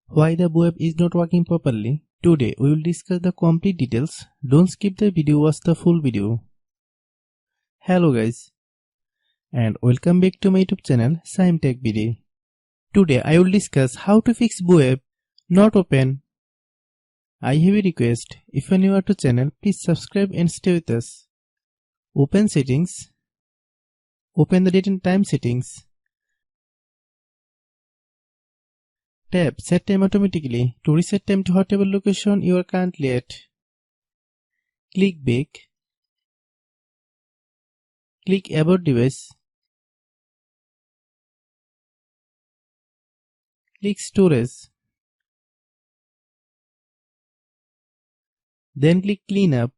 Why the web is not working properly? Today we will discuss the complete details. Don't skip the video, watch the full video. Hello guys, and welcome back to my YouTube channel Shaem Tech Video. Today I will discuss how to fix web not open. I have a request. If you are new to channel, please subscribe and stay with us. Open settings. Open the date and time settings. Tap Set Time Automatically to reset time to whatever location you are currently at. Click Back. Click About Device. Click Storage. Then click Cleanup.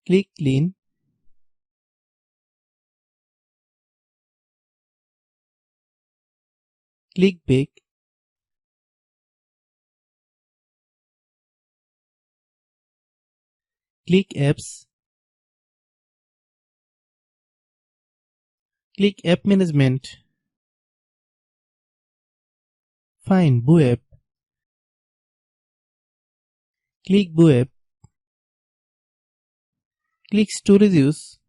Click Clean. Click Back. Click Apps. Click App Management. Find web. Click web. Click Storage Use.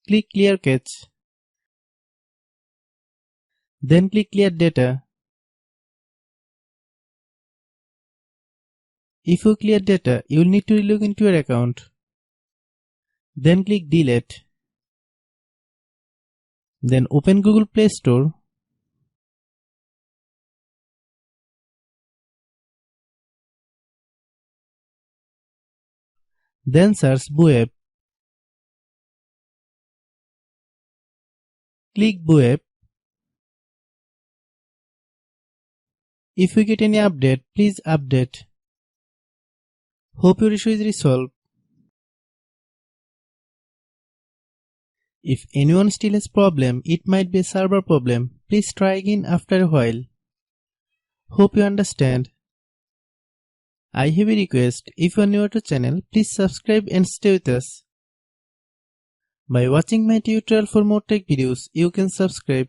Click Clear Cache. Then click Clear Data. If you clear data, you will need to log into your account. Then click Delete. Then open Google Play Store. Then search web. Click web. If you get any update, please update. Hope your issue is resolved. If anyone still has problem, it might be a server problem. Please try again after a while. Hope you understand. I have a request. If you are new to channel, please subscribe and stay with us. By watching my tutorial for more tech videos, you can subscribe.